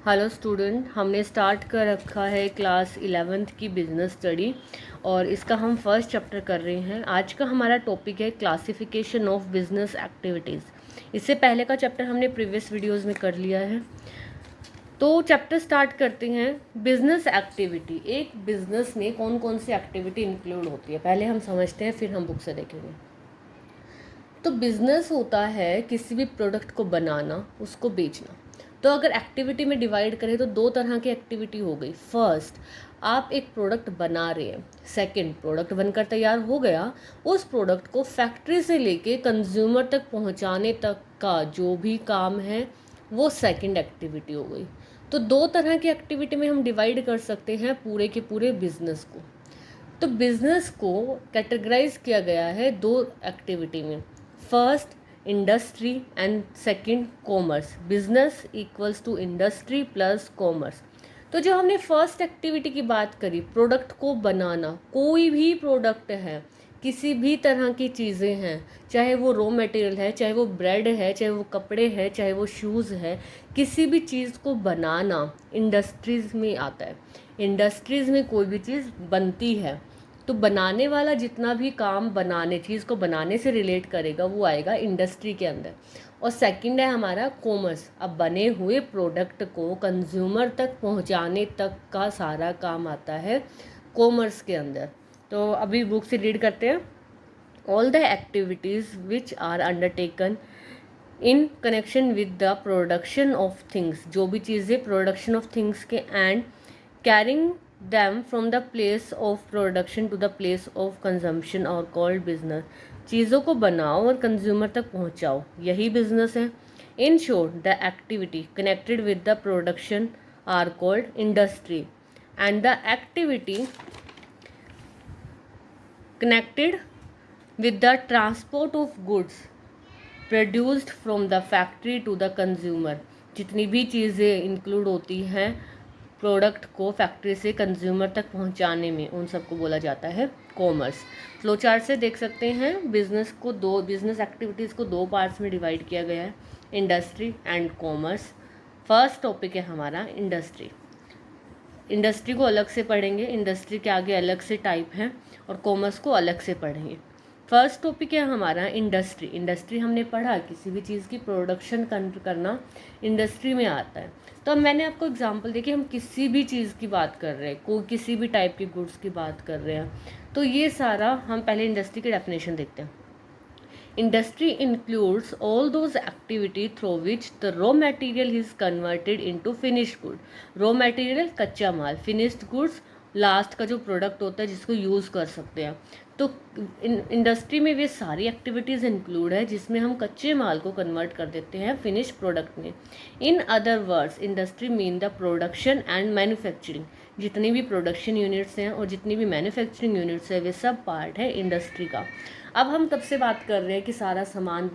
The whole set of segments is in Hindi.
हेलो स्टूडेंट, हमने स्टार्ट कर रखा है क्लास 11th की बिजनेस स्टडी और इसका हम फर्स्ट चैप्टर कर रहे हैं। आज का हमारा टॉपिक है क्लासिफिकेशन ऑफ बिजनेस एक्टिविटीज़। इससे पहले का चैप्टर हमने प्रीवियस वीडियोस में कर लिया है। तो चैप्टर स्टार्ट करते हैं। बिजनेस एक्टिविटी, एक बिजनेस में कौन कौन सी एक्टिविटी इंक्लूड होती है पहले हम समझते हैं, फिर हम बुक से देखेंगे। तो बिजनेस होता है किसी भी प्रोडक्ट को बनाना, उसको बेचना। तो अगर एक्टिविटी में डिवाइड करें तो दो तरह की एक्टिविटी हो गई। फर्स्ट, आप एक प्रोडक्ट बना रहे हैं। सेकंड, प्रोडक्ट बनकर तैयार हो गया, उस प्रोडक्ट को फैक्ट्री से लेके कंज्यूमर तक पहुंचाने तक का जो भी काम है वो सेकंड एक्टिविटी हो गई। तो दो तरह की एक्टिविटी में हम डिवाइड कर सकते हैं पूरे के पूरे बिजनेस को। तो बिजनेस को कैटेगराइज किया गया है दो एक्टिविटी में। First, industry and second, commerce. Business equals to industry plus commerce. तो जो हमने फर्स्ट एक्टिविटी की बात करी, प्रोडक्ट को बनाना, कोई भी प्रोडक्ट है, किसी भी तरह की चीज़ें हैं, चाहे वो रॉ मटेरियल है, चाहे वो ब्रेड है, चाहे वो कपड़े हैं, चाहे वो शूज़ है, किसी भी चीज़ को बनाना इंडस्ट्रीज़ में आता है। इंडस्ट्रीज़ में कोई भी चीज़ बनती है तो बनाने वाला जितना भी काम बनाने, चीज़ को बनाने से रिलेट करेगा, वो आएगा इंडस्ट्री के अंदर। और सेकंड है हमारा कॉमर्स। अब बने हुए प्रोडक्ट को कंज्यूमर तक पहुंचाने तक का सारा काम आता है कॉमर्स के अंदर। तो अभी बुक से रीड करते हैं। All the activities which are undertaken in connection with the production of things, जो भी चीज़ें प्रोडक्शन ऑफ थिंग्स के and carrying them from the place of production to the place of consumption और कॉल्ड बिजनेस। चीज़ों को बनाओ और कंज्यूमर तक पहुंचाओ, यही बिजनेस है। In short, the activity connected with the production are called industry and the activity connected with the transport of goods produced from the factory to the consumer। जितनी भी चीज़ें इंक्लूड होती हैं प्रोडक्ट को फैक्ट्री से कंज्यूमर तक पहुंचाने में, उन सबको बोला जाता है कॉमर्स। फ्लो चार्ट से देख सकते हैं बिजनेस एक्टिविटीज़ को दो पार्ट्स में डिवाइड किया गया है, industry and commerce. First topic है हमारा इंडस्ट्री। इंडस्ट्री को अलग से पढ़ेंगे, इंडस्ट्री के आगे अलग से टाइप हैं, और कॉमर्स को अलग से पढ़ेंगे। फर्स्ट टॉपिक है हमारा इंडस्ट्री। इंडस्ट्री हमने पढ़ा किसी भी चीज़ की प्रोडक्शन करना इंडस्ट्री में आता है। तो अब मैंने आपको एग्जांपल देखिए, हम किसी भी चीज़ की बात कर रहे हैं, कोई किसी भी टाइप की गुड्स की बात कर रहे हैं, तो ये सारा हम पहले इंडस्ट्री की डेफिनेशन देखते हैं। Industry includes all those activity through which the raw material is converted into finished good। raw material कच्चा माल, finished goods लास्ट का जो प्रोडक्ट होता है जिसको यूज़ कर सकते हैं। तो इंडस्ट्री में वे सारी एक्टिविटीज़ इंक्लूड है जिसमें हम कच्चे माल को कन्वर्ट कर देते हैं फिनिश प्रोडक्ट में। In other words, industry mean the production and manufacturing. जितनी भी प्रोडक्शन यूनिट्स हैं और जितनी भी मैन्युफैक्चरिंग यूनिट्स हैं, वे सब पार्ट है इंडस्ट्री का। अब हम तब से बात कर रहे हैं कि सारा सामान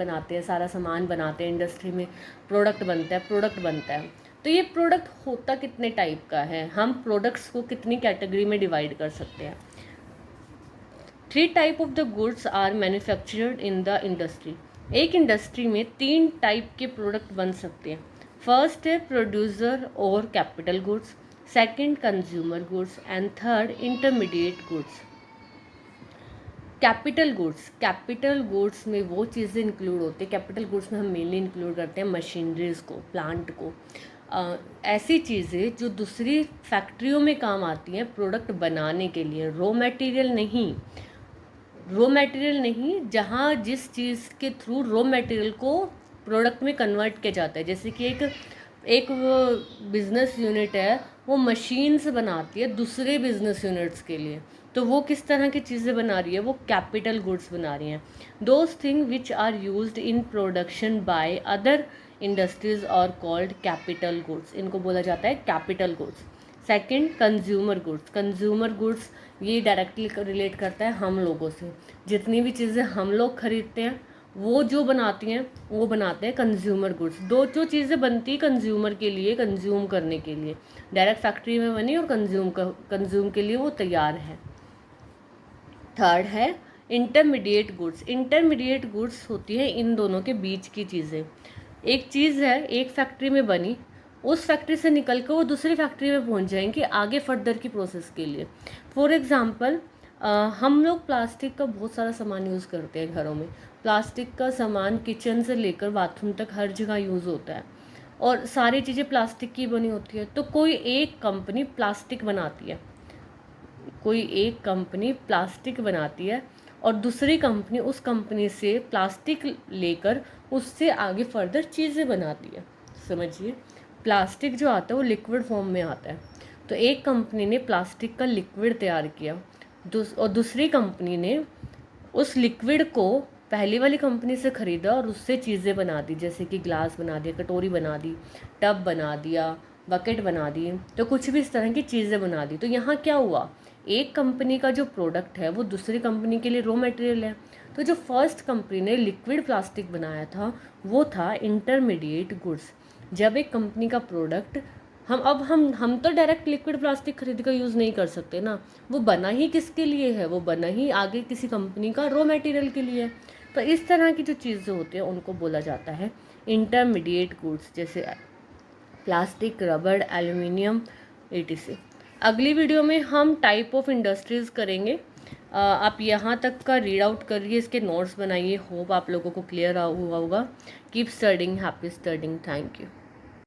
बनाते हैं इंडस्ट्री में, प्रोडक्ट बनता है। तो ये प्रोडक्ट होता कितने टाइप का है, हम प्रोडक्ट्स को कितनी कैटेगरी में डिवाइड कर सकते हैं। 3 type of the goods are manufactured in the industry. एक इंडस्ट्री में 3 टाइप के प्रोडक्ट बन सकते हैं। फर्स्ट है प्रोड्यूसर और capital goods, second consumer goods and third intermediate goods. Capital goods में वो चीज़ें इंक्लूड होती है, कैपिटल गुड्स में हम मेनली इंक्लूड करते हैं मशीनरीज़ को, प्लांट को, ऐसी चीज़ें जो दूसरी फैक्ट्रियों में काम आती हैं प्रोडक्ट बनाने के लिए। रॉ मटेरियल नहीं, जहाँ जिस चीज़ के थ्रू रॉ मटेरियल को प्रोडक्ट में कन्वर्ट किया जाता है। जैसे कि एक बिजनेस यूनिट है, वो मशीन्स बनाती है दूसरे बिजनेस यूनिट्स के लिए, तो वो किस तरह की चीज़ें बना रही है, वो कैपिटल गुड्स बना रही हैं। Those thing which are used in production by other industries और कॉल्ड कैपिटल गुड्स, इनको बोला जाता है capital goods. Second, consumer goods ये डायरेक्टली रिलेट करता है हम लोगों से। जितनी भी चीज़ें हम लोग खरीदते हैं वो जो बनाती हैं वो बनाते हैं कंज्यूमर गुड्स। जो चीज़ें बनती कंज्यूमर के लिए, कंज्यूम करने के लिए, डायरेक्ट फैक्ट्री में बनी और कंज्यूम के लिए वो तैयार है। थर्ड है इंटरमीडिएट गुड्स होती है इन दोनों के बीच की चीज़ें। एक चीज़ है एक फैक्ट्री में बनी, उस फैक्ट्री से निकल कर वो दूसरी फैक्ट्री में पहुंच जाएंगे आगे फर्दर की प्रोसेस के लिए। फॉर एग्ज़ाम्पल हम लोग प्लास्टिक का बहुत सारा सामान यूज़ करते हैं घरों में। प्लास्टिक का सामान किचन से लेकर बाथरूम तक हर जगह यूज़ होता है और सारी चीज़ें प्लास्टिक की बनी होती है। तो कोई एक कंपनी प्लास्टिक बनाती है, कोई एक कंपनी प्लास्टिक बनाती है और दूसरी कंपनी उस कंपनी से प्लास्टिक लेकर उससे आगे फर्दर चीज़ें बनाती है। समझिए, प्लास्टिक जो आता है वो लिक्विड फॉर्म में आता है। तो एक कंपनी ने प्लास्टिक का लिक्विड तैयार किया और दूसरी कंपनी ने उस लिक्विड को पहली वाली कंपनी से ख़रीदा और उससे चीज़ें बना दी, जैसे कि ग्लास बना दिया, कटोरी बना दी, टब बना दिया, बकेट बना दी, तो कुछ भी इस तरह की चीज़ें बना दी। तो यहाँ क्या हुआ, एक कंपनी का जो प्रोडक्ट है वो दूसरी कंपनी के लिए रॉ मटेरियल है। तो जो फर्स्ट कंपनी ने लिक्विड प्लास्टिक बनाया था वो था इंटरमीडिएट गुड्स। जब एक कंपनी का प्रोडक्ट हम तो डायरेक्ट लिक्विड प्लास्टिक खरीद कर यूज़ नहीं कर सकते ना, वो बना ही किसके लिए है, वो बना ही आगे किसी कंपनी का रॉ मटेरियल के लिए है। तो इस तरह की जो चीज़ें होती हैं उनको बोला जाता है इंटरमीडिएट गुड्स, जैसे प्लास्टिक, रबड़, एल्युमिनियम, etc। अगली वीडियो में हम टाइप ऑफ इंडस्ट्रीज़ करेंगे। आप यहाँ तक का रीड आउट करिए, इसके नोट्स बनाइए। होप आप लोगों को क्लियर हुआ होगा। Keep studying, happy studying, thank you.